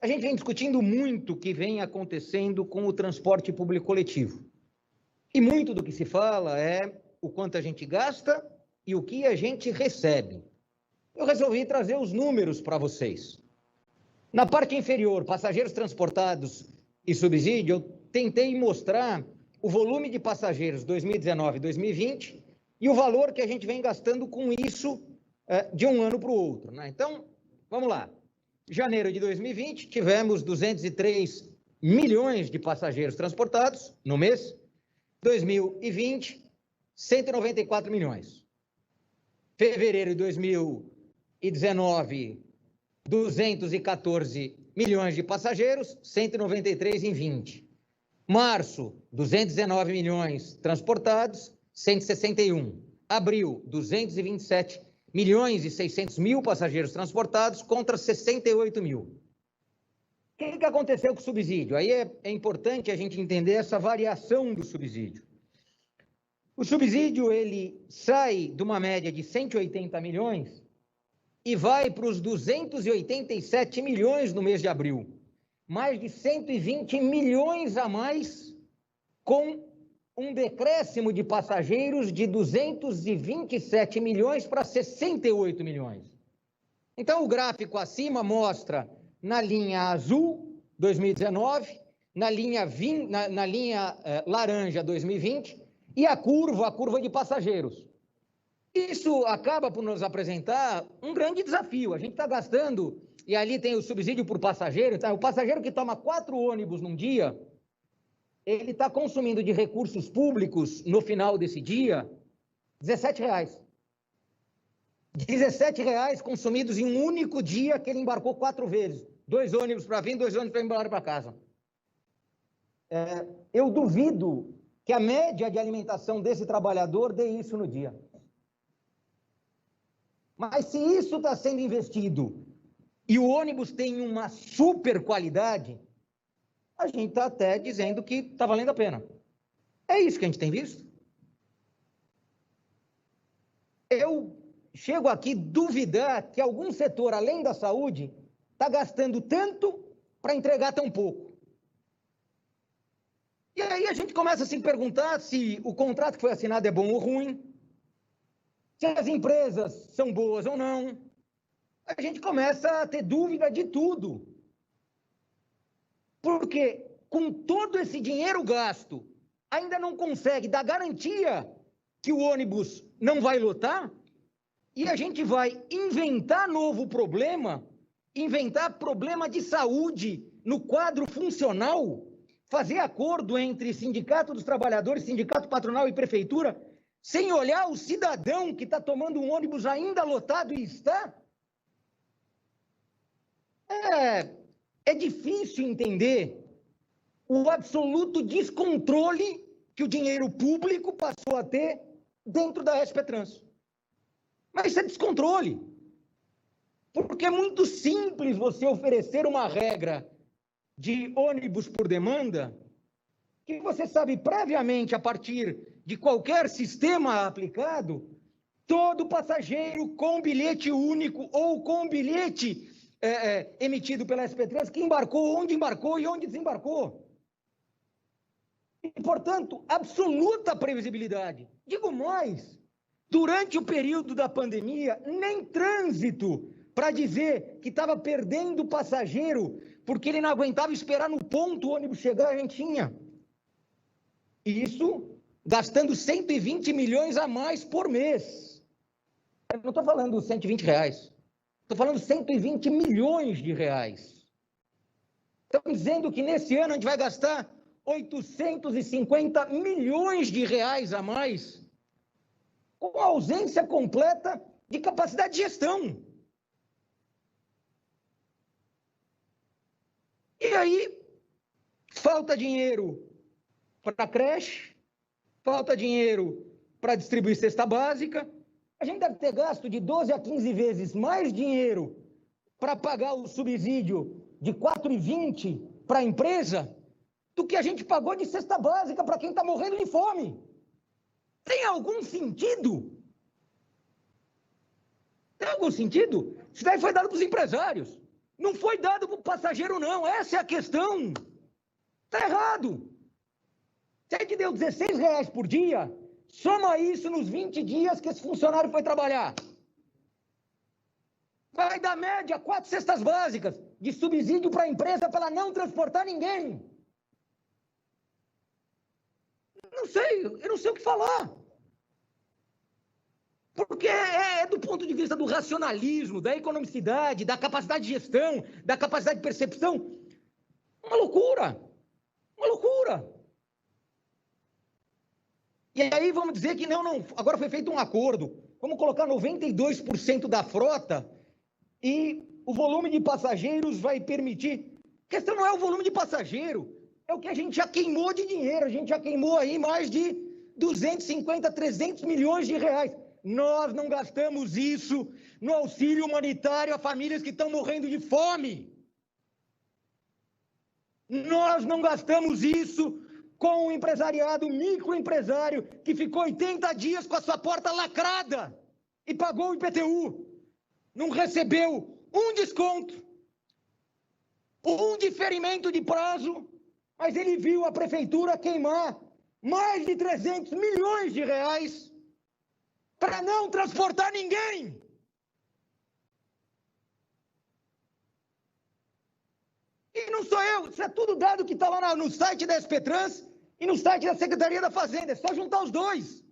A gente vem discutindo muito o que vem acontecendo com o transporte público coletivo. E muito do que se fala é o quanto a gente gasta e o que a gente recebe. Eu resolvi trazer os números para vocês. Na parte inferior, passageiros transportados e subsídio, eu tentei mostrar o volume de passageiros 2019 e 2020 e o valor que a gente vem gastando com isso de um ano para o outro, né? Então, vamos lá. Janeiro de 2020, tivemos 203 milhões de passageiros transportados no mês. 2020, 194 milhões. Fevereiro de 2019, 214 milhões de passageiros, 193 em 20. Março, 219 milhões transportados, 161. Abril, 227 milhões e 600 mil passageiros transportados contra 68 mil. O que aconteceu com o subsídio? Aí é importante a gente entender essa variação do subsídio. O subsídio, ele sai de uma média de 180 milhões e vai para os 287 milhões no mês de abril. Mais de 120 milhões a mais, com um decréscimo de passageiros de 227 milhões para 68 milhões. Então, o gráfico acima mostra, na linha azul, 2019, na linha laranja, 2020, e a curva de passageiros. Isso acaba por nos apresentar um grande desafio. A gente está gastando, e ali tem o subsídio por passageiro, tá? O passageiro que toma 4 ônibus num dia, ele está consumindo de recursos públicos, no final desse dia, R$17. R$17 consumidos em um único dia que ele embarcou 4 vezes. 2 ônibus para vir, 2 ônibus para ir embora para casa. Eu duvido que a média de alimentação desse trabalhador dê isso no dia. Mas se isso está sendo investido e o ônibus tem uma super qualidade, a gente está até dizendo que está valendo a pena. É isso que a gente tem visto. Eu chego aqui a duvidar que algum setor, além da saúde, está gastando tanto para entregar tão pouco. E aí a gente começa a se perguntar se o contrato que foi assinado é bom ou ruim, se as empresas são boas ou não. A gente começa a ter dúvida de tudo. Porque com todo esse dinheiro gasto, ainda não consegue dar garantia que o ônibus não vai lotar, e a gente vai inventar novo problema, inventar problema de saúde no quadro funcional, fazer acordo entre sindicato dos trabalhadores, sindicato patronal e prefeitura, sem olhar o cidadão que está tomando um ônibus ainda lotado e está. É difícil entender o absoluto descontrole que o dinheiro público passou a ter dentro da SP-Trans. Mas isso é descontrole. Porque é muito simples você oferecer uma regra de ônibus por demanda, que você sabe previamente, a partir de qualquer sistema aplicado, todo passageiro com bilhete único ou com bilhete emitido pela SP-Trans que embarcou, onde embarcou e onde desembarcou. E, portanto, absoluta previsibilidade. Digo mais, durante o período da pandemia, nem trânsito para dizer que estava perdendo passageiro porque ele não aguentava esperar no ponto o ônibus chegar, a gente tinha. E isso gastando 120 milhões a mais por mês. Eu não estou falando R$120. Estou falando 120 milhões de reais. Estão dizendo que nesse ano a gente vai gastar 850 milhões de reais a mais, com ausência completa de capacidade de gestão. E aí, falta dinheiro para creche, falta dinheiro para distribuir cesta básica. A gente deve ter gasto de 12 a 15 vezes mais dinheiro para pagar o subsídio de 4,20 para a empresa do que a gente pagou de cesta básica para quem está morrendo de fome. Tem algum sentido? Tem algum sentido? Isso daí foi dado para os empresários. Não foi dado para o passageiro, não. Essa é a questão. Está errado. Se a gente deu R$16 por dia, soma isso nos 20 dias que esse funcionário foi trabalhar. Vai dar média 4 cestas básicas de subsídio para a empresa para ela não transportar ninguém. Eu não sei o que falar. Porque é do ponto de vista do racionalismo, da economicidade, da capacidade de gestão, da capacidade de percepção, uma loucura. Uma loucura. E aí vamos dizer que não, agora foi feito um acordo, vamos colocar 92% da frota e o volume de passageiros vai permitir. A questão não é o volume de passageiro, é o que a gente já queimou de dinheiro, a gente já queimou aí mais de 250, 300 milhões de reais. Nós não gastamos isso no auxílio humanitário a famílias que estão morrendo de fome. Nós não gastamos isso com o empresariado, o microempresário, que ficou 80 dias com a sua porta lacrada e pagou o IPTU. Não recebeu um desconto, um diferimento de prazo, mas ele viu a prefeitura queimar mais de 300 milhões de reais para não transportar ninguém. E não sou eu, isso é tudo dado que está lá no site da SP Trans e no site da Secretaria da Fazenda, é só juntar os dois.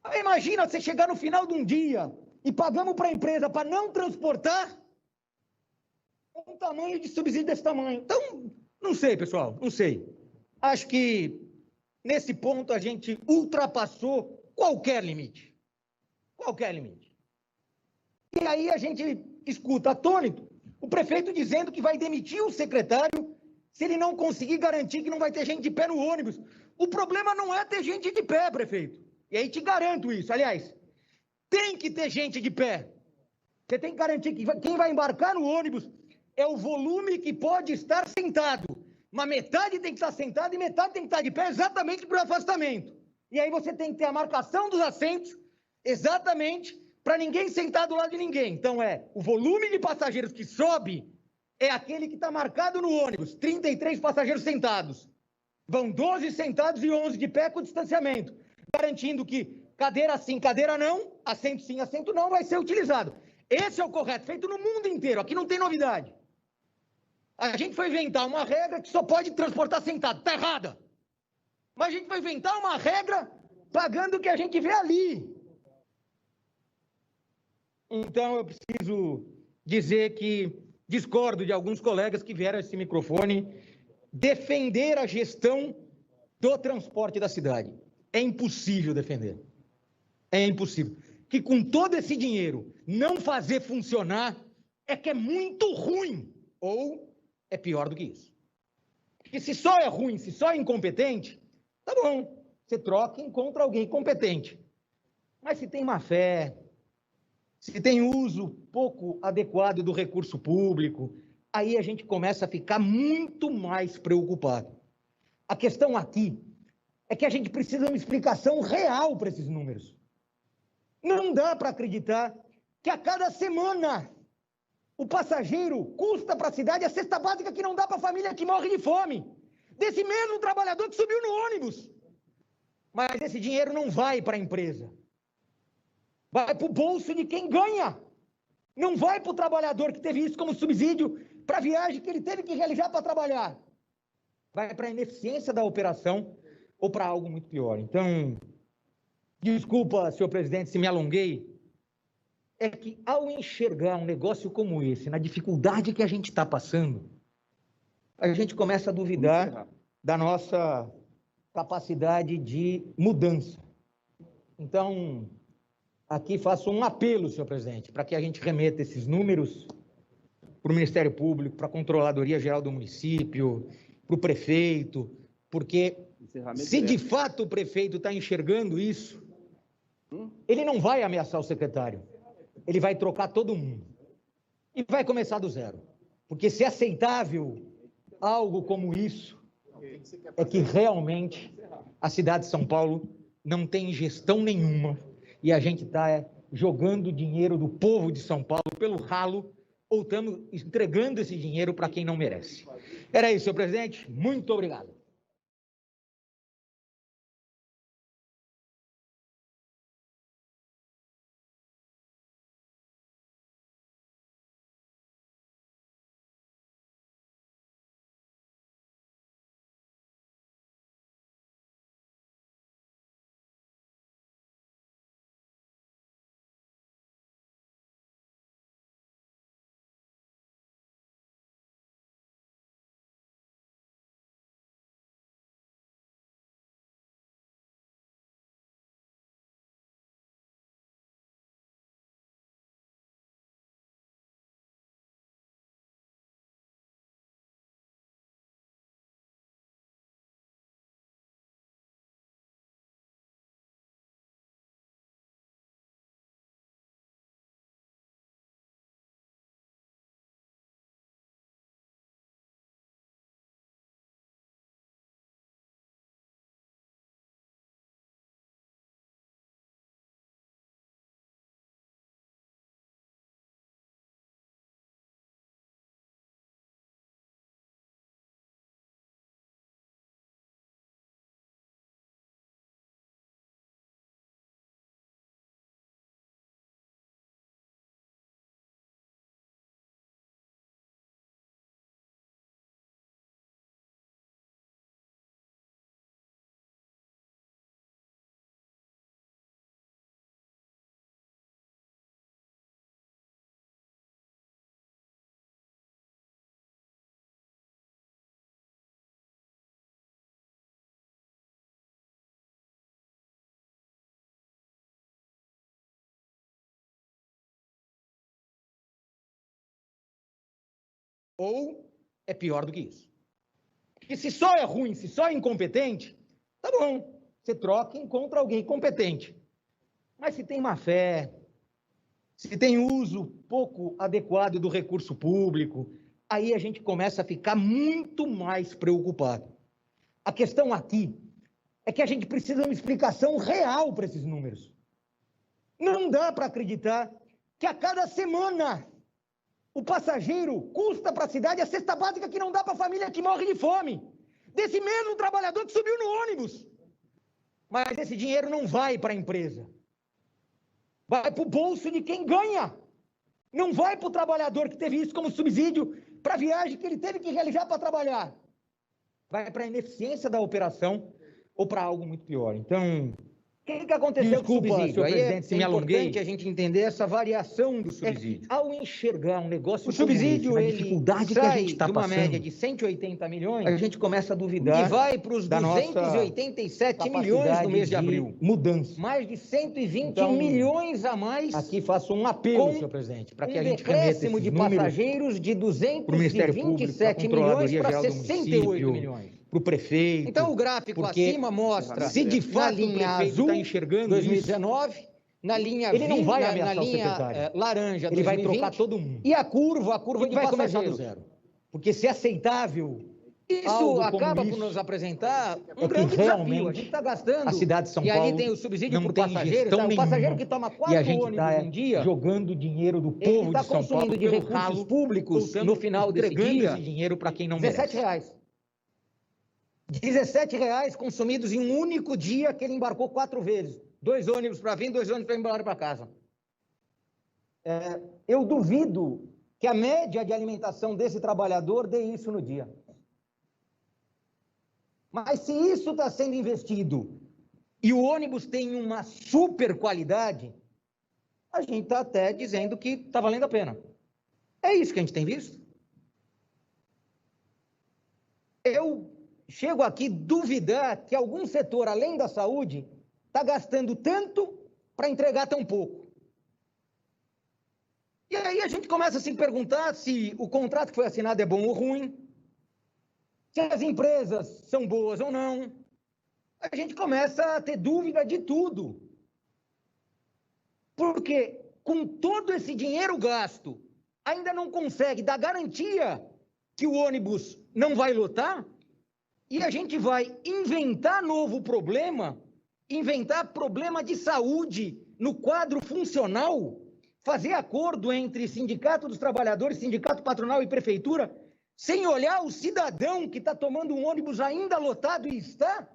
Aí imagina você chegar no final de um dia e pagamos para a empresa para não transportar um tamanho de subsídio desse tamanho. Então, não sei, pessoal, não sei. Acho que nesse ponto a gente ultrapassou qualquer limite. Qualquer limite. E aí a gente escuta atônito o prefeito dizendo que vai demitir o secretário se ele não conseguir garantir que não vai ter gente de pé no ônibus. O problema não é ter gente de pé, prefeito. E aí te garanto isso. Aliás, tem que ter gente de pé. Você tem que garantir que quem vai embarcar no ônibus é o volume que pode estar sentado. Uma metade tem que estar sentada e metade tem que estar de pé exatamente por afastamento. E aí você tem que ter a marcação dos assentos exatamente para ninguém sentar do lado de ninguém. Então o volume de passageiros que sobe é aquele que está marcado no ônibus, 33 passageiros sentados. Vão 12 sentados e 11 de pé com distanciamento, garantindo que cadeira sim, cadeira não, assento sim, assento não, vai ser utilizado. Esse é o correto, feito no mundo inteiro, aqui não tem novidade. A gente foi inventar uma regra que só pode transportar sentado, está errada. Mas a gente vai inventar uma regra pagando o que a gente vê ali. Então, eu preciso dizer que discordo de alguns colegas que vieram a esse microfone defender a gestão do transporte da cidade. É impossível defender. É impossível. Que com todo esse dinheiro não fazer funcionar é que é muito ruim. Ou é pior do que isso. Porque se só é ruim, se só é incompetente, tá bom. Você troca e encontra alguém competente. Mas se tem má fé, se tem uso pouco adequado do recurso público, aí a gente começa a ficar muito mais preocupado. A questão aqui é que a gente precisa de uma explicação real para esses números. Não dá para acreditar que a cada semana o passageiro custa para a cidade a cesta básica que não dá para a família que morre de fome. Desse mesmo trabalhador que subiu no ônibus. Mas esse dinheiro não vai para a empresa. Vai para o bolso de quem ganha. Não vai para o trabalhador que teve isso como subsídio para a viagem que ele teve que realizar para trabalhar. Vai para a ineficiência da operação ou para algo muito pior. Então, desculpa, senhor presidente, se me alonguei, é que ao enxergar um negócio como esse, na dificuldade que a gente está passando, a gente começa a duvidar da nossa capacidade de mudança. Então, aqui faço um apelo, senhor presidente, para que a gente remeta esses números para o Ministério Público, para a Controladoria Geral do Município, para o prefeito, porque se de fato o prefeito está enxergando isso, ele não vai ameaçar o secretário, ele vai trocar todo mundo e vai começar do zero. Porque se é aceitável algo como isso, é que realmente a cidade de São Paulo não tem gestão nenhuma e a gente está jogando dinheiro do povo de São Paulo pelo ralo, ou estamos entregando esse dinheiro para quem não merece. Era isso, senhor presidente. Muito obrigado. Ou é pior do que isso. Porque se só é ruim, se só é incompetente, tá bom, você troca e encontra alguém competente. Mas se tem má fé, se tem uso pouco adequado do recurso público, aí a gente começa a ficar muito mais preocupado. A questão aqui é que a gente precisa de uma explicação real para esses números. Não dá para acreditar que a cada semana o passageiro custa para a cidade a cesta básica que não dá para a família que morre de fome. Desse mesmo trabalhador que subiu no ônibus. Mas esse dinheiro não vai para a empresa. Vai para o bolso de quem ganha. Não vai para o trabalhador que teve isso como subsídio para a viagem que ele teve que realizar para trabalhar. Vai para a ineficiência da operação ou para algo muito pior. Então, o que aconteceu com o subsídio? Senhor presidente, Se me alonguei. É importante a gente entender essa variação do subsídio. Ao enxergar um negócio, o subsídio, a dificuldade que a gente está passando, de uma média de 180 milhões, a gente começa a duvidar. E vai para os 287 milhões no mês de abril. Mudança. Mais de 120 milhões a mais. Aqui faço um apelo, senhor presidente, para que a gente decréscimo de passageiros de 227 milhões para 68 milhões. Para o prefeito. Então, o gráfico acima mostra, se de fato linha o prefeito azul, está enxergando 2019, na linha ele não vai na ameaçar o linha secretário. Laranja, ele 2020, vai trocar todo mundo. E a curva de vai passageiros. começar do zero. Porque se é aceitável, Isso acaba por nos apresentar um grande desafio. A gente está gastando. A cidade de São Paulo. Paulo. E ali tem o subsídio não por tem passageiros. gestão O passageiro nenhuma. que toma E 4 a gente ônibus tá um dia, jogando dinheiro do povo ele de São Paulo consumindo de pelo recursos ralo, públicos no final desse entregando dia esse dinheiro para quem não R$17. merece. R$17 consumidos em um único dia que ele embarcou 4 vezes. 2 ônibus para vir, 2 ônibus para ir embora para casa. Eu duvido que a média de alimentação desse trabalhador dê isso no dia. Mas se isso está sendo investido e o ônibus tem uma super qualidade, a gente está até dizendo que está valendo a pena. É isso que a gente tem visto. Eu chego aqui a duvidar que algum setor, além da saúde, está gastando tanto para entregar tão pouco. E aí a gente começa a se perguntar se o contrato que foi assinado é bom ou ruim, se as empresas são boas ou não. A gente começa a ter dúvida de tudo. Porque com todo esse dinheiro gasto, ainda não consegue dar garantia que o ônibus não vai lotar, e a gente vai inventar novo problema, inventar problema de saúde, no quadro funcional, fazer acordo entre sindicato dos trabalhadores, sindicato patronal e prefeitura, sem olhar o cidadão que está tomando um ônibus ainda lotado e está?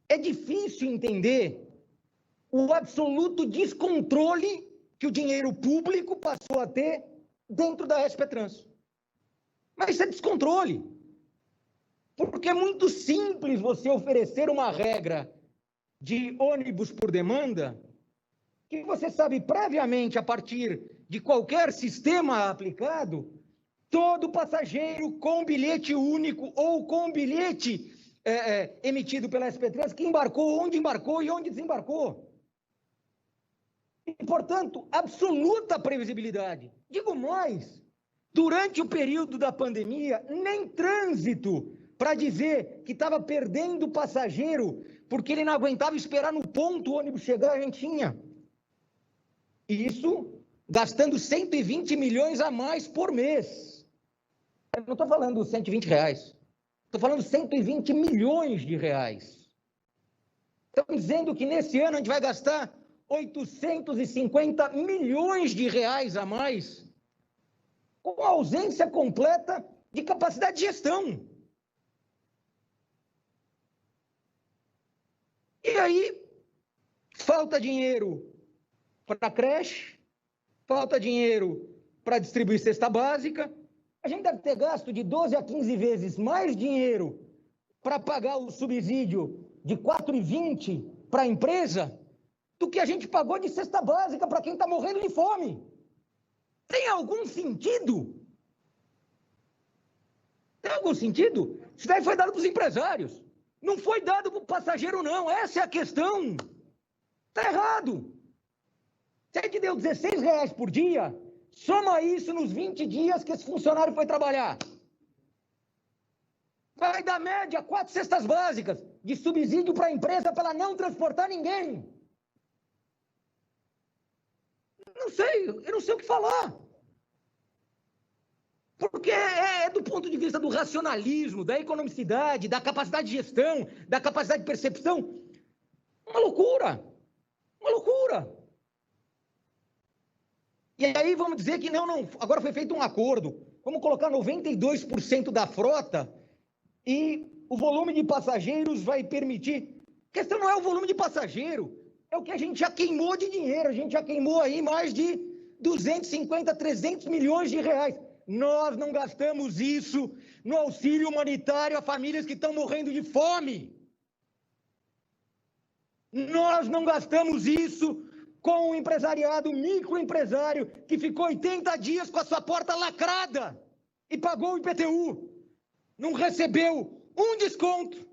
É difícil entender o absoluto descontrole que o dinheiro público passou a ter dentro da SP-Trans. Mas isso é descontrole. Porque é muito simples você oferecer uma regra de ônibus por demanda, que você sabe previamente, a partir de qualquer sistema aplicado, todo passageiro com bilhete único ou com bilhete emitido pela SP-Trans que embarcou e onde desembarcou. E, portanto, absoluta previsibilidade. Digo mais, durante o período da pandemia, nem trânsito para dizer que estava perdendo passageiro porque ele não aguentava esperar no ponto o ônibus chegar, a gente tinha. E isso gastando 120 milhões a mais por mês. Eu não estou falando 120 reais. Estou falando 120 milhões de reais. Estão dizendo que nesse ano a gente vai gastar 850 milhões de reais a mais, com ausência completa de capacidade de gestão. E aí, falta dinheiro para creche, falta dinheiro para distribuir cesta básica. A gente deve ter gasto de 12 a 15 vezes mais dinheiro para pagar o subsídio de 4,20 para a empresa do que a gente pagou de cesta básica para quem está morrendo de fome. Tem algum sentido? Tem algum sentido? Isso daí foi dado para os empresários. Não foi dado para o passageiro, não. Essa é a questão. Está errado. Se a gente deu 16 reais por dia, soma isso nos 20 dias que esse funcionário foi trabalhar. Vai dar média 4 cestas básicas de subsídio para a empresa para ela não transportar ninguém. Eu não sei o que falar. Porque é do ponto de vista do racionalismo, da economicidade, da capacidade de gestão, da capacidade de percepção, uma loucura. Uma loucura. E aí vamos dizer que não, agora foi feito um acordo, vamos colocar 92% da frota e o volume de passageiros vai permitir. A questão não é o volume de passageiro, é o que a gente já queimou de dinheiro, a gente já queimou aí mais de 250, 300 milhões de reais. Nós não gastamos isso no auxílio humanitário a famílias que estão morrendo de fome. Nós não gastamos isso com o empresariado, o microempresário, que ficou 80 dias com a sua porta lacrada e pagou o IPTU. Não recebeu um desconto,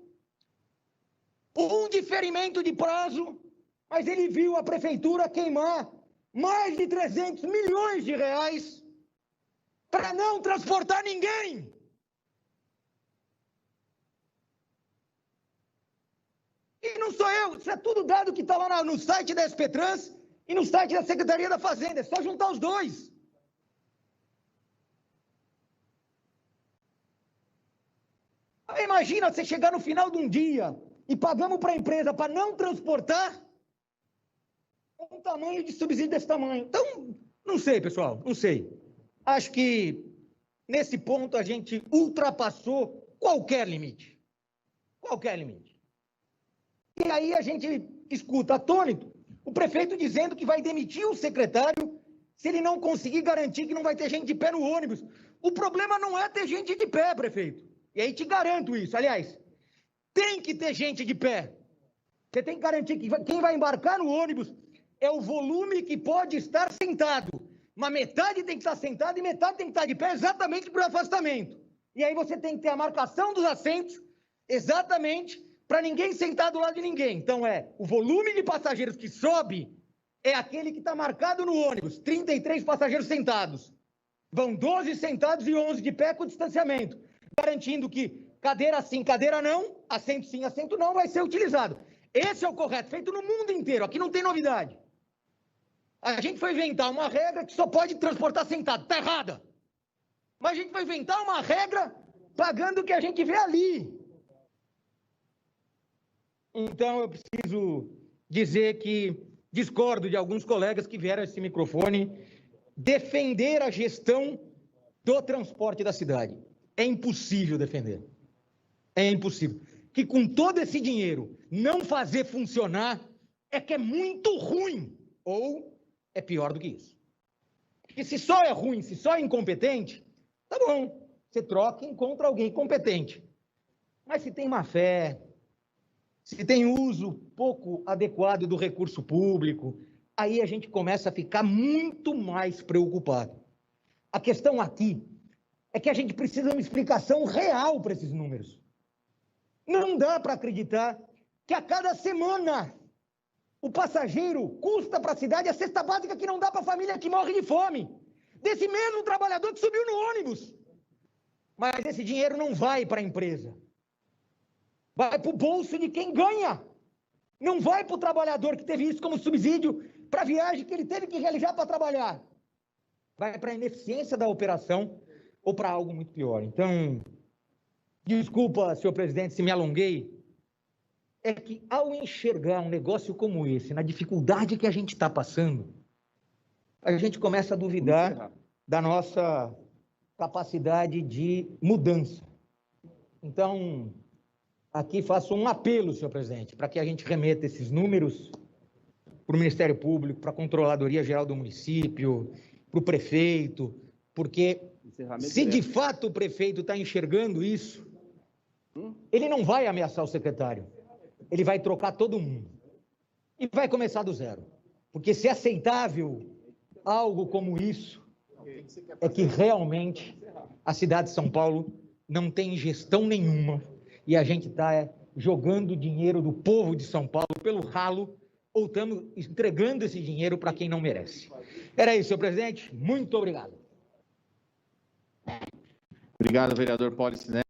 um diferimento de prazo, mas ele viu a prefeitura queimar mais de 300 milhões de reais para não transportar ninguém. E não sou eu, isso é tudo dado que está lá no site da SP-Trans e no site da Secretaria da Fazenda, é só juntar os dois. Aí imagina você chegar no final de um dia e pagamos para a empresa para não transportar um tamanho de subsídio desse tamanho. Então, não sei, pessoal, não sei. Acho que nesse ponto a gente ultrapassou qualquer limite. Qualquer limite. E aí a gente escuta atônito o prefeito dizendo que vai demitir o secretário se ele não conseguir garantir que não vai ter gente de pé no ônibus. O problema não é ter gente de pé, prefeito. E aí te garanto isso. Aliás, tem que ter gente de pé. Você tem que garantir que quem vai embarcar no ônibus é o volume que pode estar sentado. Uma metade tem que estar sentada e metade tem que estar de pé exatamente por afastamento. E aí você tem que ter a marcação dos assentos exatamente para ninguém sentar do lado de ninguém. Então o volume de passageiros que sobe é aquele que está marcado no ônibus. 33 passageiros sentados. Vão 12 sentados e 11 de pé com distanciamento. Garantindo que cadeira sim, cadeira não, assento sim, assento não, vai ser utilizado. Esse é o correto, feito no mundo inteiro. Aqui não tem novidade. A gente foi inventar uma regra que só pode transportar sentado. Está errada. Mas a gente vai inventar uma regra pagando o que a gente vê ali. Então, eu preciso dizer que discordo de alguns colegas que vieram a esse microfone defender a gestão do transporte da cidade. É impossível defender. É impossível. Que com todo esse dinheiro não fazer funcionar é que é muito ruim. Ou é pior do que isso. Porque se só é ruim, se só é incompetente, tá bom. Você troca e encontra alguém competente. Mas se tem má fé, se tem uso pouco adequado do recurso público, aí a gente começa a ficar muito mais preocupado. A questão aqui é que a gente precisa de uma explicação real para esses números. Não dá para acreditar que a cada semana o passageiro custa para a cidade a cesta básica que não dá para a família que morre de fome. Desse mesmo trabalhador que subiu no ônibus. Mas esse dinheiro não vai para a empresa. Vai para o bolso de quem ganha. Não vai para o trabalhador que teve isso como subsídio para a viagem que ele teve que realizar para trabalhar. Vai para a ineficiência da operação ou para algo muito pior. Então, desculpa, senhor presidente, se me alonguei, é que ao enxergar um negócio como esse, na dificuldade que a gente está passando, a gente começa a duvidar da nossa capacidade de mudança. Então, aqui faço um apelo, senhor presidente, para que a gente remeta esses números para o Ministério Público, para a Controladoria Geral do Município, para o prefeito, porque se de fato o prefeito está enxergando isso, ele não vai ameaçar o secretário, ele vai trocar todo mundo e vai começar do zero. Porque se é aceitável algo como isso, é que realmente a cidade de São Paulo não tem gestão nenhuma e a gente está jogando dinheiro do povo de São Paulo pelo ralo ou estamos entregando esse dinheiro para quem não merece. Era isso, senhor presidente. Muito obrigado. Obrigado, vereador Paulo Cinelli.